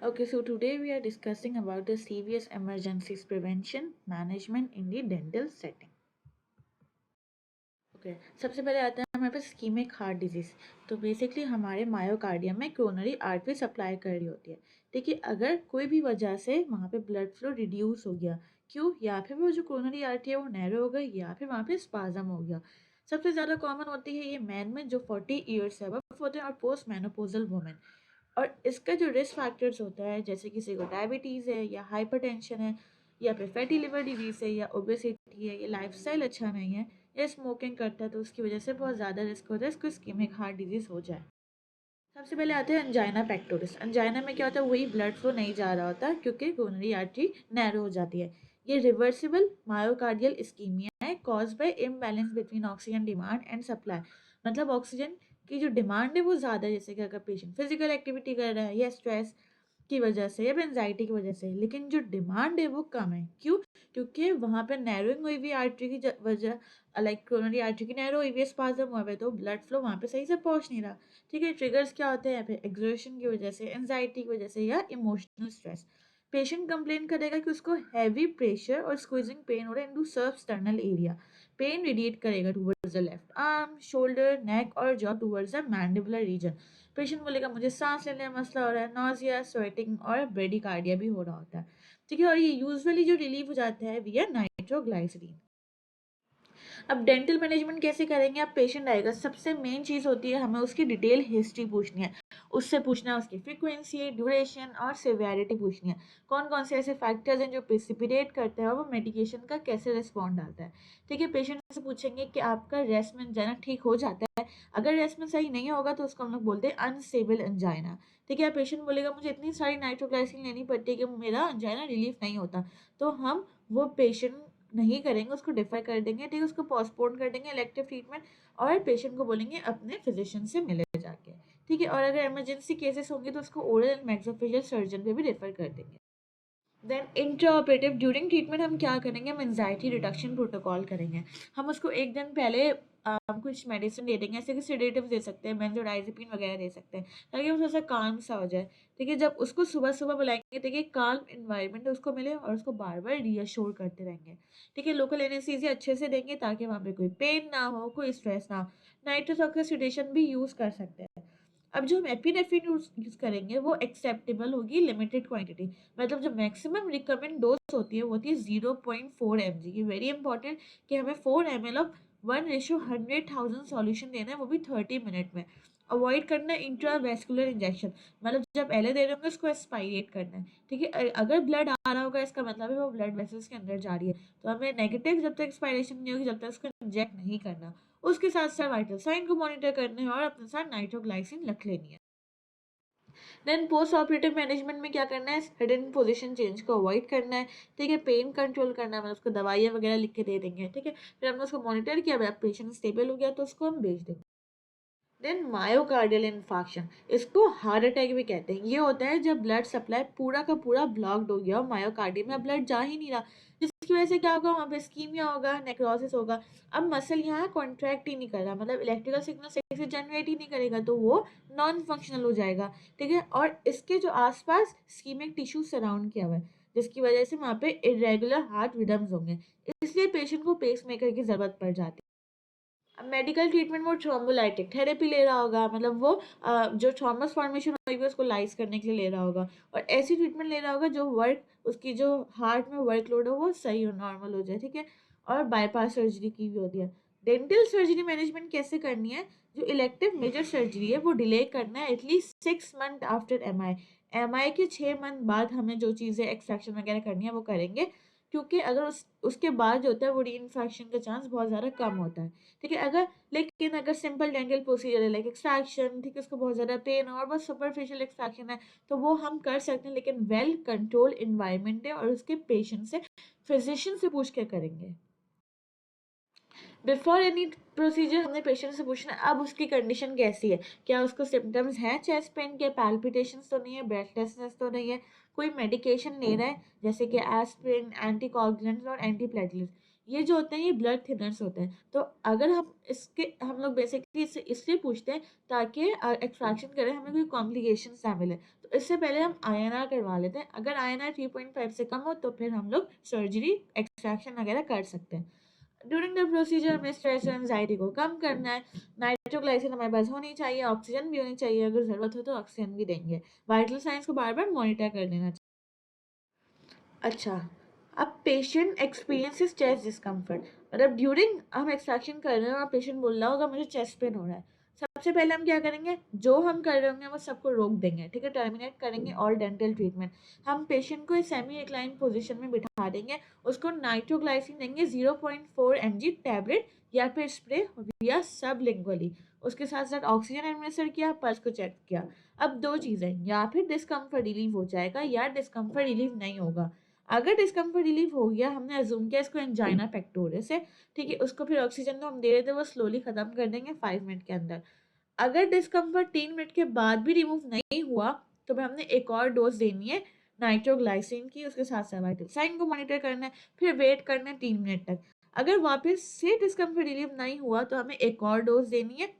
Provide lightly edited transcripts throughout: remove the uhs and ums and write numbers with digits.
Okay, so today we are discussing about the serious emergencies prevention management in the dental setting. Okay सबसे पहले आता है हमारे पास ischemic heart disease. तो basically हमारे मायोकार्डियम में कोरोनरी आर्टरी सप्लाई कर रही होती है। देखिए अगर कोई भी वजह से वहाँ पे ब्लड फ्लो रिड्यूस हो गया, क्यों, या फिर वो जो कोरोनरी आर्टरी है वो नैरो हो गई, या फिर वहाँ पे स्पाज्म हो गया। सबसे ज़्यादा कॉमन होती है ये मैन में जो 40 ईयर्स से अबव होते हैं और पोस्ट मेनोपोजल वुमेन। और इसका जो रिस्क फैक्टर्स होता है, जैसे किसी को डायबिटीज़ है या हाइपरटेंशन है या फिर फैटी लिवर डिजीज़ है या ओबेसिटी है या लाइफस्टाइल अच्छा नहीं है या स्मोकिंग करता है, तो उसकी वजह से बहुत ज़्यादा रिस्क होता है इसको इस्केमिक हार्ट डिजीज़ हो जाए। सबसे पहले आते हैं अंजाइना पेक्टोरिस। अंजाइना में क्या होता है, वही ब्लड फ्लो नहीं जा रहा होता क्योंकि कोरोनरी आर्टरी नैरो हो जाती है। ये रिवर्सिबल मायोकार्डियल इस्कीमिया है cause by imbalance between oxygen demand and supply. मतलब ऑक्सीजन की जो डिमांड है वो ज़्यादा है, जैसे कि अगर पेशेंट फिजिकल एक्टिविटी कर रहा है या स्ट्रेस की वजह से या एंजाइटी की वजह से, लेकिन जो डिमांड है वो कम है। क्यों? क्योंकि वहाँ पे नैरोइंग हुई हुई आर्टरी की वजह, लाइक कोरोनरी आर्टरी की नैरो हुई हुई है, स्पाज्म हुआ है, तो ब्लड फ्लो वहाँ पे सही से पहुँच नहीं रहा। ठीक है, ट्रिगर्स क्या होते हैं, फिर एग्जर्शन की वजह से, एंजाइटी की वजह से या इमोशनल स्ट्रेस। पेशेंट कंप्लेन करेगा कि उसको हैवी प्रेशर और स्क्वीजिंग पेन हो रहा है into substernal area. Pain radiate करेगा towards the left arm, shoulder, neck और jaw towards the mandibular region. Patient बोलेगा मुझे सांस लेने में मसला हो रहा है, नोजिया, स्वेटिंग और ब्रेडिकार्डिया भी हो रहा होता है। ठीक है, और ये यूजुअली जो रिलीव हो जाता है विया नाइट्रोग्लाइसरीन। अब डेंटल मैनेजमेंट कैसे करेंगे, अब पेशेंट आएगा, सबसे मेन चीज़ होती है हमें उसकी डिटेल हिस्ट्री पूछनी है। उससे पूछना है उसकी फ्रीक्वेंसी, ड्यूरेशन और सिवियरिटी पूछनी है। कौन कौन से ऐसे फैक्टर्स हैं जो प्रिसिपिटेट करते हैं और वो मेडिकेशन का कैसे रिस्पॉन्ड डालता है। ठीक है, पेशेंट से पूछेंगे कि आपका रेस्ट में अंजाइना ठीक हो जाता है। अगर रेस्ट में सही नहीं होगा तो उसको हम लोग बोलते हैं अनस्टेबल अंजाइना। ठीक है, पेशेंट बोलेगा मुझे इतनी सारी नाइट्रोग्लाइसिन लेनी पड़ती है कि मेरा अंजाइना रिलीफ नहीं होता, तो हम वो पेशेंट नहीं करेंगे, उसको डिफर कर देंगे। ठीक है, उसको पोस्टपोन कर देंगे इलेक्टिव ट्रीटमेंट, और पेशेंट को बोलेंगे अपने फिजिशियन से मिले जाके। ठीक है, और अगर इमरजेंसी केसेस होंगे तो उसको ओरल एंड मैक्सोफेशियल सर्जन पे भी रेफर कर देंगे। देन इंट्राऑपरेटिव ड्यूरिंग ट्रीटमेंट हम क्या करेंगे, हम एंजाइटी रिडक्शन प्रोटोकॉल करेंगे। हम उसको एक दिन पहले कुछ मेडिसिन दे देंगे, जैसे कि सेडेटिव दे सकते हैं, बेंजोडाइजेपिन वगैरह दे सकते हैं, ताकि वो थोड़ा सा काम सा हो जाए। ठीक है, जब उसको सुबह सुबह बुलाएंगे, देखिए काल्म इन्वायरमेंट उसको मिले और उसको बार बार रीअश्योर करते रहेंगे। ठीक है, लोकल एनेस्थीसिया अच्छे से देंगे ताकि वहाँ पे कोई पेन ना हो, कोई स्ट्रेस ना हो। नाइट्रस ऑक्सीडेशन भी यूज़ कर सकते हैं। अब जो हम एपिनेफ्रिन यूज़ करेंगे वो एक्सेप्टेबल होगी, लिमिटेड क्वांटिटी। मतलब जो मैक्सिमम रिकमेंड डोज होती है वो होती है 0.4 mg। ये वेरी इंपॉर्टेंट कि हमें 4 ml ऑफ 1:100,000 सॉल्यूशन देना है, वो भी 30 मिनट में। अवॉइड करना है इंट्रावेस्कुलर इंजेक्शन, मतलब जब पहले दे रहे होंगे उसको एस्पायरेट करना है। ठीक है, अगर ब्लड आ रहा होगा इसका मतलब है वो ब्लड वेसल्स के अंदर जा रही है, तो हमें नेगेटिव जब तक एक्सपायरेशन नहीं होगी जब तक उसको इंजेक्ट नहीं करना। उसके साथ साथ वाइटल साइन को मॉनिटर करने हैं और अपने साथ नाइट्रोग्लाइसिन रख लेनी है। देन पोस्ट ऑपरेटिव मैनेजमेंट में क्या करना है, सडन पोजीशन चेंज को अवॉइड करना है। ठीक है, पेन कंट्रोल करना है, मतलब उसको दवाइयाँ वगैरह लिख के दे देंगे। ठीक है, फिर हमने उसको मॉनिटर किया, अब पेशेंट स्टेबल हो गया तो उसको हम भेज देंगे। देन मायोकार्डियल इन्फार्क्शन, इसको हार्ट अटैक भी कहते हैं। ये होता है जब ब्लड सप्लाई पूरा का पूरा ब्लॉक्ड हो गया और मायोकार्डियम में ब्लड जा ही नहीं रहा, जिसकी वजह से क्या होगा, वहाँ पे स्कीमिया होगा, नेक्रोसिस होगा। अब मसल यहाँ कॉन्ट्रैक्ट ही नहीं कर रहा, मतलब इलेक्ट्रिकल सिग्नल सही से जनरेट ही नहीं करेगा, तो वो नॉन फंक्शनल हो जाएगा। ठीक है, और इसके जो आसपास स्कीमिक टिश्यू सराउंड किया हुआ है, जिसकी वजह से वहाँ पे इरेगुलर हार्ट रिदम्स होंगे, इसलिए पेशेंट को पेसमेकर की जरूरत पड़ जाती है। मेडिकल ट्रीटमेंट वो थ्रोम्बोलाइटिक थेरेपी ले रहा होगा, मतलब वो जो थॉमस फॉर्मेशन हुई है उसको लाइस करने के लिए ले रहा होगा, और ऐसी ट्रीटमेंट ले रहा होगा जो वर्क उसकी जो हार्ट में वर्कलोड हो वो सही हो, नॉर्मल हो जाए। ठीक है, और बाईपास सर्जरी की भी होती है। डेंटल सर्जरी मैनेजमेंट कैसे करनी है, जो इलेक्टिव मेजर सर्जरी है वो डिले करना है एटलीस्ट 6 मंथ आफ्टर एम आई के 6 मंथ बाद हमें जो चीज़ें एक्सट्रैक्शन वगैरह करनी है वो करेंगे, क्योंकि अगर उसके बाद जो होता है वो री इन्फेक्शन का चांस बहुत ज़्यादा कम होता है। ठीक है, लेकिन अगर सिंपल डेंटल प्रोसीजर है लाइक एक्सट्रैक्शन, ठीक है, उसको बहुत ज़्यादा पेन और बस सुपरफिशियल एक्सट्रैक्शन है, तो वो हम कर सकते हैं, लेकिन वेल कंट्रोल इन्वायरमेंट है और उसके पेशेंट से, फिजिशियन से पूछ के करेंगे। बिफोर एनी प्रोसीजर हमने पेशेंट से पूछना है अब उसकी कंडीशन कैसी है, क्या उसको सिम्टम्स हैं चेस्ट पेन के, पैल्पिटेशंस तो नहीं है, ब्रेथलेसनेस तो नहीं है, कोई मेडिकेशन ले रहा है जैसे कि एस्पिरिन, एंटी कोगुलेंट्स और एंटी प्लेटलेट्स। ये जो होते हैं ये ब्लड थिनर्स होते हैं। तो अगर हम लोग बेसिकली इसलिए पूछते हैं ताकि एक्सट्रैक्शन करें हमें कोई कॉम्प्लिकेशंस ना मिले। तो इससे पहले हम आईएनआर करवा लेते हैं। अगर आईएनआर 3.5 से कम हो तो फिर हम लोग सर्जरी एक्सट्रैक्शन वगैरह कर सकते हैं। ड्यूरिंग द प्रोसीजर हमें स्ट्रेस और एंजाइटी को कम करना है। नाइट्रोग्लाइसिन हमारे पास होनी चाहिए, ऑक्सीजन भी होनी चाहिए, अगर ज़रूरत हो तो ऑक्सीजन भी देंगे। वाइटल साइंस को बार बार मॉनिटर कर लेना चाहिए। अच्छा, अब पेशेंट एक्सपीरियंसेस चेस्ट डिस्कम्फर्ट, मतलब ड्यूरिंग हम एक्सट्रैक्शन कर रहे हैं और पेशेंट बोल रहा होगा मुझे चेस्ट पेन हो रहा है। सबसे पहले हम क्या करेंगे, जो हम कर रहे होंगे वो सबको रोक देंगे, ठीक है, टर्मिनेट करेंगे ऑल डेंटल ट्रीटमेंट। हम पेशेंट को सेमी रिक्लाइन पोजीशन में बिठा देंगे, उसको नाइट्रोग्लाइसिन देंगे 0.4 mg टैबलेट या फिर स्प्रे या सबलिंगुअली। उसके साथ साथ ऑक्सीजन एडमिनिस्टर किया, पल्स को चेक किया। अब दो चीज़ें, या फिर डिस्कम्फर्ट रिलीव हो जाएगा या डिस्कम्फर्ट रिलीव नहीं होगा। अगर डिस्कम्फर्ट रिलीव हो गया, हमने अज्यूम किया इसको एंजाइना पेक्टोरिस है, ठीक है, उसको फिर ऑक्सीजन तो हम दे रहे थे वो स्लोली खत्म कर देंगे 5 मिनट के अंदर। अगर डिस्कम्फर्ट 3 मिनट के बाद भी रिमूव नहीं हुआ तो फिर हमने एक और डोज देनी है नाइट्रोग्लाइसिन की, उसके साथ साथ वाइटल साइन को मॉनिटर करना है, फिर वेट करना है 3 मिनट तक। अगर वापस से डिस्कम्फर्ट रिलीव नहीं हुआ तो हमें एक और डोज देनी है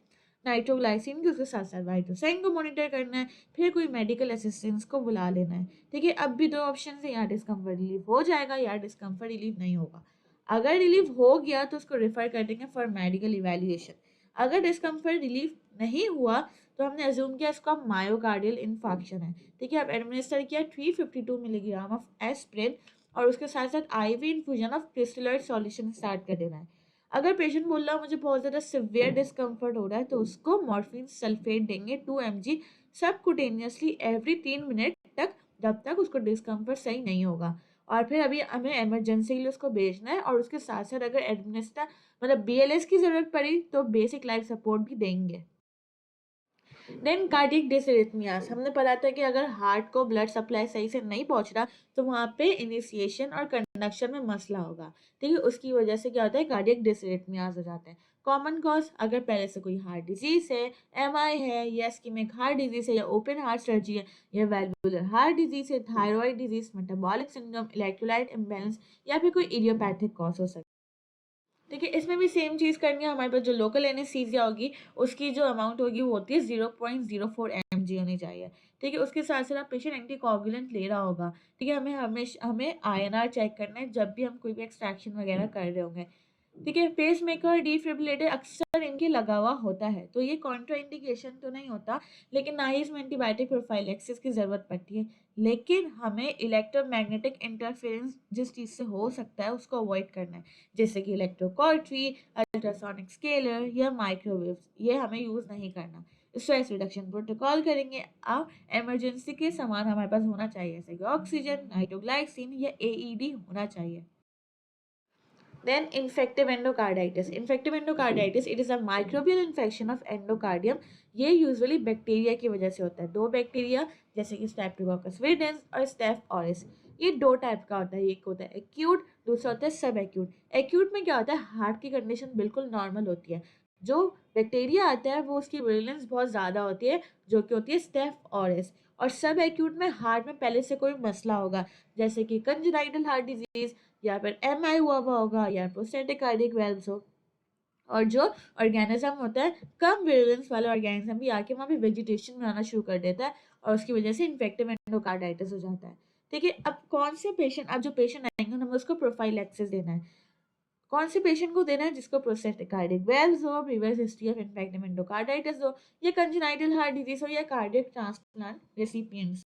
नाइट्रोग्लाइसिन की, उसके साथ साथ वाइटल साइन को मॉनिटर करना है, फिर कोई मेडिकल असिस्टेंस को बुला लेना है। ठीक है, अब भी दो ऑप्शन है, या डिस्कम्फर्ट रिलीव हो जाएगा या डिस्कम्फर्ट रिलीव नहीं होगा। अगर रिलीव हो गया तो उसको रेफर कर देंगे फॉर मेडिकल इवैल्यूएशन। अगर डिस्कम्फर्ट रिलीव नहीं हुआ तो हमने अज्यूम किया इसका मायोकार्डियल इन्फार्क्शन है। ठीक है, अब एडमिनिस्टर किया 352 मिलीग्राम ऑफ एस्प्रिन और उसके साथ साथ IV infusion of crystalloid solution start कर देना है। अगर पेशेंट बोल रहा है मुझे बहुत ज़्यादा सिवियर डिस्कम्फर्ट हो रहा है तो उसको मॉर्फिन सल्फेट देंगे 2 mg सबकुटेनियसली एवरी 3 मिनट तक, जब तक उसको डिस्कम्फर्ट सही नहीं होगा। और फिर अभी हमें इमरजेंसी के लिए उसको भेजना है और उसके साथ साथ अगर एडमिनिस्टर मतलब बीएलएस की ज़रूरत पड़ी तो बेसिक लाइफ सपोर्ट भी देंगे। देन कार्डियक डिसरिथमियास, हमने पढ़ा था कि अगर हार्ट को ब्लड सप्लाई सही से नहीं पहुंच रहा तो वहाँ पे इनिशिएशन और कंडक्शन में मसला होगा। ठीक है, उसकी वजह से क्या होता है, कार्डियक डिसरिथमियास हो जाते हैं। कॉमन कॉज, अगर पहले से कोई हार्ट डिजीज है, एमआई है, या इस्कीमिक हार्ट डिजीज है, या ओपन हार्ट सर्जरी है, या वैल्वुलर हार्ट डिजीज है, thyroid disease, metabolic syndrome, electrolyte imbalance, या फिर कोई इडियोपैथिक कॉज हो सकता है। ठीक है, इसमें भी सेम चीज़ करनी है। हमारे पास जो लोकल एनेस्थीसिया होगी उसकी जो अमाउंट होगी वो होती है 0.04 mg होनी चाहिए। ठीक है, उसके साथ साथ आप पेशेंट एंटीकोगुलेंट ले रहा होगा। ठीक है, हमें आईएनआर चेक करना है जब भी हम कोई भी एक्सट्रैक्शन वगैरह कर रहे होंगे। ठीक है, पेस मेकर और डिफिब्रिलेटर अक्सर इनके लगा हुआ होता है तो ये कॉन्ट्राइंडिकेशन तो नहीं होता, लेकिन ना ही इसमें एंटीबायोटिक प्रोफाइलैक्सिस की ज़रूरत पड़ती है। लेकिन हमें इलेक्ट्रोमैग्नेटिक इंटरफेरेंस जिस चीज़ से हो सकता है उसको अवॉइड करना है, जैसे कि इलेक्ट्रोकॉर्ट्री, अल्ट्रासोनिक स्केलर या माइक्रोवेव्स, ये हमें यूज़ नहीं करना। स्ट्रेस रिडक्शन प्रोटोकॉल करेंगे आप, इमरजेंसी के सामान हमारे पास होना चाहिए जैसे कि ऑक्सीजन, नाइट्रोग्लाइसिन या एईडी होना चाहिए। Then infective endocarditis. Infective endocarditis, it is a microbial infection of endocardium. ये यूजुअली बैक्टीरिया की वजह से होता है। दो बैक्टीरिया जैसे कि स्ट्रेप्टोकोकस विरिडेंस और स्टेफ ऑरिस, ये दो टाइप का होता है। एक होता है एक्यूट, दूसरा होता है सब एक्यूट। एक्यूट में क्या होता है, हार्ट की कंडीशन बिल्कुल नॉर्मल होती है, जो बैक्टीरिया आता है वो उसकी विरुलेंस बहुत ज़्यादा होती है, जो कि होती है स्टेफ ऑरिस। और सब एक्यूट में हार्ट में पहले से कोई मसला होगा, जैसे कि कंजेनाइटल हार्ट डिजीज, या फिर एमआई हुआ होगा, या प्रोस्टेटिक कार्डियक वेल्व्स हो। और जो ऑर्गेनिज्म होता है, कम विरुलेंस वाला ऑर्गेनिज्म भी आके वहाँ पे वेजिटेशन बनाना शुरू कर देता है और उसकी वजह से इन्फेक्टिव एंडोकार्डाइटिस हो जाता है। ठीक है, अब कौन से पेशेंट, अब जो पेशेंट आएंगे हमें उसको प्रोफाइलैक्सिस देना है। कौन से पेशेंट को देना है, जिसको प्रोस्टेटिक कार्डियक वेल्व्स हो, previous history of infective endocarditis हो, या कंजेनाइटल हार्ट डिजीज हो, या कार्डियक ट्रांसप्लांट रेसिपिएंट्स।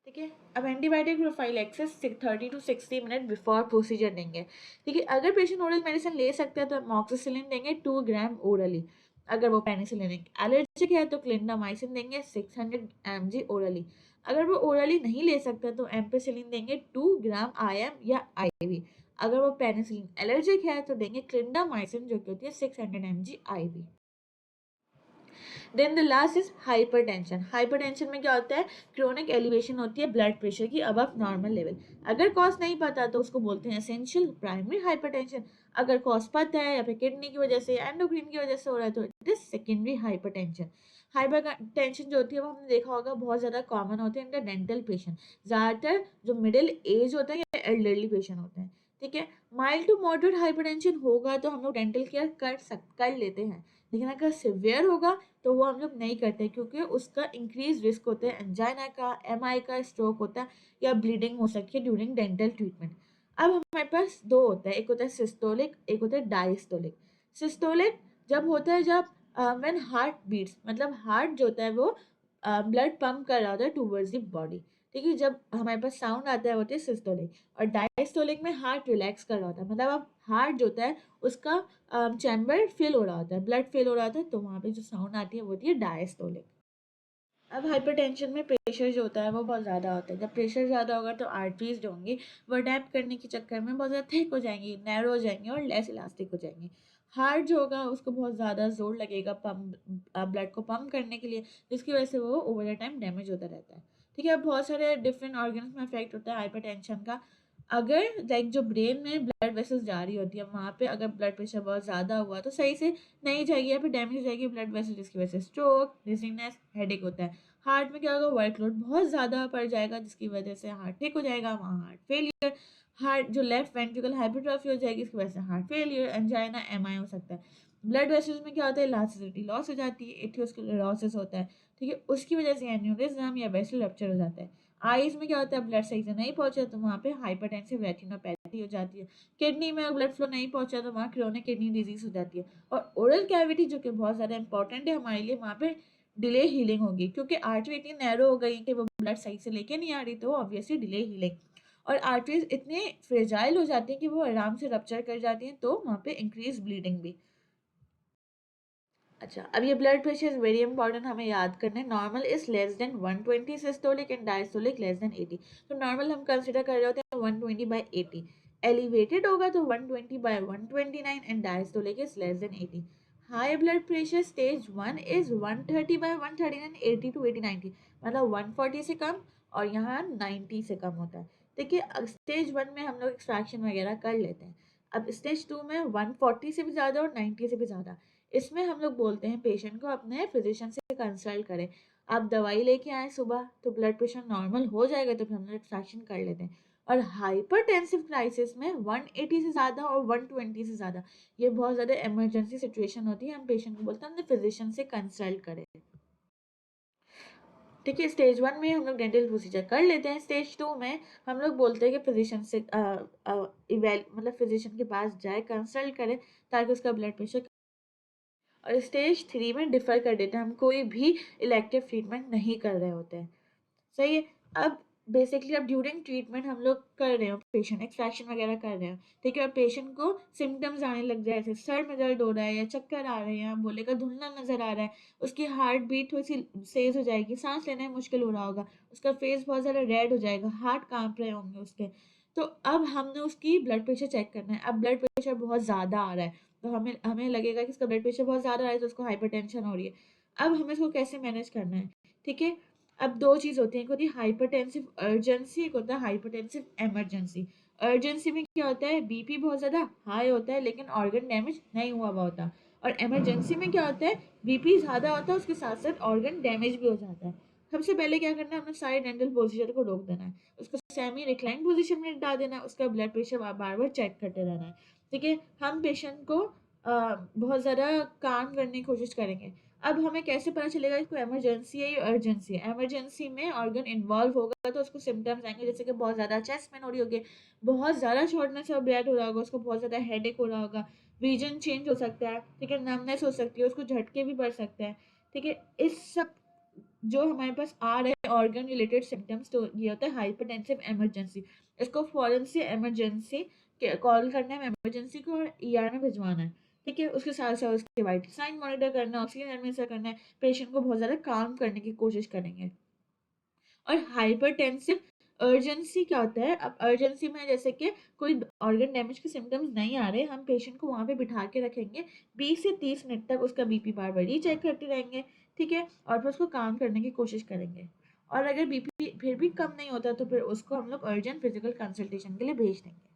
ठीक है, अब antibiotic prophylaxis 30 to 60 minute before procedure देंगे। ठीक है, अगर पेशेंट ओरल मेडिसिन ले सकते हैं तो अमोक्सिसिलिन देंगे 2 ग्राम ओरली। अगर वो पेनिसिलिन एलर्जिक है तो क्लिंडामाइसिन देंगे 600 mg ओरली। अगर वो ओरली नहीं ले सकते तो एम्पेसिलिन देंगे 2 ग्राम IM या IV। अगर वो पेनिसिलिन एलर्जिक है तो देंगे क्लिंडामाइसिन जो कि होती है 600 mg IV। Then the last is hypertension. Hypertension में क्या होता है, क्रोनिक एलिवेशन होती है ब्लड प्रेशर की अबव नॉर्मल लेवल। अगर कॉज नहीं पता तो उसको बोलते हैं एसेंशियल प्राइमरी हाइपरटेंशन। अगर कॉज पता है या फिर किडनी की वजह से या एंडोक्रीन की वजह से हो रहा है तो it is secondary hypertension. Hypertension जो होती है वो हमने देखा होगा बहुत ज़्यादा कॉमन होते हैं इन द डेंटल पेशेंट। ज़्यादातर जो मिडिल एज होते हैं या एल्डरली पेशेंट होते हैं। ठीक है। माइल्ड टू मॉडरेट हाइपरटेंशन होगा तो हम लोग डेंटल केयर कर लेते हैं, लेकिन अगर सिवियर होगा तो वो हम लोग नहीं करते, क्योंकि उसका इंक्रीज रिस्क होता है एंजाइना का, एमआई का, स्ट्रोक होता है या ब्लीडिंग हो सकती है ड्यूरिंग डेंटल ट्रीटमेंट। अब हमारे पास दो होता है, एक होता है सिस्टोलिक, एक होता है डायस्टोलिक। सिस्टोलिक जब होता है जब व्हेन हार्ट बीट्स, मतलब हार्ट जो होता है वो ब्लड पंप कर रहा होता है टूवर्ड्स द बॉडी, ठीक है। जब हमारे पास साउंड आता है वो होती है सिस्टोलिक। और डायस्टोलिक में हार्ट रिलैक्स कर रहा होता है, मतलब अब हार्ट जो होता है उसका चैम्बर फिल हो रहा होता है, ब्लड फिल हो रहा होता है, तो वहाँ पे जो साउंड आती है वो होती है डायस्टोलिक। अब हाइपरटेंशन में प्रेशर जो होता है वो बहुत ज़्यादा होता है। जब प्रेशर ज़्यादा होगा तो आर्टरीज जो होंगी वो अडेप्ट करने के चक्कर में बहुत ज़्यादा थिक हो जाएंगी, नैरो हो जाएंगी और लेस इलास्टिक हो जाएंगी। हार्ट जो होगा उसको बहुत ज़्यादा जोर लगेगा पंप ब्लड को पंप करने के लिए, जिसकी वजह से वो ओवर द टाइम डैमेज होता रहता है, ठीक है। अब बहुत सारे डिफरेंट ऑर्गन्स में इफेक्ट होता है हाइपरटेंशन का। अगर लाइक जो ब्रेन में ब्लड वेसल्स जा रही होती है वहाँ पे अगर ब्लड प्रेशर बहुत ज़्यादा हुआ तो सही से नहीं जाएगी या फिर डैमेज हो जाएगी ब्लड वेसल, जिसकी वजह से स्ट्रोक, डिजीनेस, हेडेक होता है। हार्ट में क्या होगा, वर्कलोड बहुत ज़्यादा पड़ जाएगा जिसकी वजह से हार्ट ठीक हो जाएगा, वहाँ हार्ट फेलियर, हार्ट जो लेफ्ट वेंट्रिकल हाइपरट्रॉफी हो जाएगी, इसकी वजह से हार्ट फेलियर, एंजाइना, एमआई हो सकता है। ब्लड वेसल्स में क्या होता है, इलास्टिसिटी लॉस हो जाती है, एथियोस्क्लेरोसिस होता है, ठीक है, उसकी वजह से एन्यूरिज्म या वेसल रप्चर हो जाता है। आईज में क्या होता है, ब्लड सही से नहीं पहुंचा तो वहाँ पे हाइपरटेंसिव रेटिनोपैथी हो जाती है। किडनी में ब्लड फ्लो नहीं पहुंचा तो वहाँ क्रोनिक किडनी डिजीज हो जाती है। और ओरल कैविटी जो कि बहुत ज़्यादा इंपॉर्टेंट है हमारे लिए, वहाँ पे डिले हीलिंग होगी, क्योंकि आर्टरी इतनी नैरो हो गई कि वो ब्लड सही से लेके नहीं आ रही, तो ऑब्वियसली डिले हीलिंग। और आर्टरीज इतने फ्रेजाइल हो जाती हैं कि वो आराम से रप्चर कर जाती हैं, तो वहाँ पे इंक्रीज ब्लीडिंग भी। अच्छा, अब ये blood pressure is very important, हमें याद करना है। Normal is less than 120, systolic and diastolic less than 80। तो नॉर्मल हम कंसिडर कर रहे होते हैं 120/80, एलिवेटेड होगा तो 120/129 and diastolic is less than 80। High blood pressure stage 1 is 130/139, 80 to 80 90, मतलब 140 से कम और यहाँ 90 से कम होता है। देखिए स्टेज 1 में हम लोग एक्सट्रैक्शन वगैरह कर लेते हैं। अब स्टेज 2 में 140 से भी ज़्यादा और 90 से भी ज़्यादा, इसमें हम लोग बोलते हैं पेशेंट को अपने फिजिशियन से कंसल्ट करें। आप दवाई लेके आए सुबह तो ब्लड प्रेशर नॉर्मल हो जाएगा तो फिर हम लोग एक्सट्रैक्शन कर लेते हैं। और हाइपरटेंसिव क्राइसिस में 180 से ज़्यादा और 120 से ज़्यादा, ये बहुत ज़्यादा इमरजेंसी सिचुएशन होती है, हम पेशेंट को बोलते हैं अपने फिजिशियन से कंसल्ट करें। ठीक है, स्टेज 1 में हम लोग डेंटल प्रोसीजर कर लेते हैं। स्टेज 2 में हम लोग बोलते हैं कि फिजिशियन से मतलब फिजिशियन के पास जाए, कंसल्ट करें ताकि उसका ब्लड प्रेशर। और स्टेज 3 में डिफर कर देते हैं, हम कोई भी इलेक्टिव ट्रीटमेंट नहीं कर रहे होते हैं, सही है। अब बेसिकली अब ड्यूरिंग ट्रीटमेंट हम लोग कर रहे हो पेशेंट एक्सट्रैक्शन वगैरह कर रहे हो, ठीक है, और पेशेंट को सिम्टम्स आने लग जाए, जैसे सर में दर्द हो रहा है या चक्कर आ रहे हैं, बोलेगा धुंधला नजर आ रहा है, उसकी हार्ट बीट थोड़ी सी तेज हो जाएगी, सांस लेने में मुश्किल हो रहा होगा, उसका फेस बहुत ज़्यादा रेड हो जाएगा, हार्ट कांप रहे होंगे उसके, तो अब हमने उसकी ब्लड प्रेशर चेक करना है। अब ब्लड प्रेशर बहुत ज़्यादा आ रहा है तो हमें हमें लगेगा कि इसका ब्लड प्रेशर बहुत ज़्यादा आ रहा है तो उसको हाइपरटेंशन हो रही है। अब हमें इसको कैसे मैनेज करना है, ठीक है। अब दो चीज़ होती है, एक होती है हाइपरटेंसिव अर्जेंसी, एक होता है हाइपरटेंसिव इमरजेंसी। अर्जेंसी में क्या होता है, बीपी बहुत ज़्यादा हाई होता है लेकिन ऑर्गन डैमेज नहीं हुआ होता। और इमरजेंसी में क्या होता है, बीपी ज़्यादा होता है उसके साथ साथ ऑर्गन डैमेज भी हो जाता है। सबसे पहले क्या करना है, हमने सारे डेंटल प्रोसीजर को रोक देना है, उसको सेमी रिक्लाइन पोजीशन में डाल देना है, उसका ब्लड प्रेशर बार बार चेक करते रहना है, ठीक है। हम पेशेंट को बहुत ज़्यादा काम करने की कोशिश करेंगे। अब हमें कैसे पता चलेगा इसको इमरजेंसी है या अर्जेंसी है। इमरजेंसी में ऑर्गन इन्वॉल्व होगा तो उसको सिम्टम्स आएंगे, जैसे कि बहुत ज़्यादा चेस्ट पेन हो रही होगी, बहुत ज़्यादा शॉर्टनेस ऑफ ब्रेथ हो रहा होगा, उसको बहुत ज़्यादा हेडेक हो रहा होगा, विजन चेंज हो सकता है, ठीक है, नमनेस हो सकती है, उसको झटके भी पड़ सकते हैं, ठीक है। इस सब जो हमारे पास आ रहे हैं ऑर्गन रिलेटेड सिम्टम्स, तो ये होता है हाइपरटेंसिव इमरजेंसी। इसको फौरन से इमरजेंसी कॉल करना है इमरजेंसी को और ईआर में भिजवाना है, ठीक है। उसके साथ साथ उसके वाइटल साइन मॉनिटर करना है, ऑक्सीजन एडमिनिस्टर करना है, पेशेंट को बहुत ज़्यादा काम करने की कोशिश करेंगे। और हाइपरटेंसिव अर्जेंसी क्या होता है, अब अर्जेंसी में जैसे कि कोई ऑर्गन डैमेज के सिम्टम्स नहीं आ रहे, हम पेशेंट को वहाँ पे बिठा के रखेंगे, 20 से 30 मिनट तक उसका बीपी बार बार रीचेक करते रहेंगे, ठीक है, और फिर उसको काम करने की कोशिश करेंगे। और अगर बीपी फिर भी कम नहीं होता तो फिर उसको हम लोग अर्जेंट फिजिकल कंसल्टेशन के लिए भेज देंगे।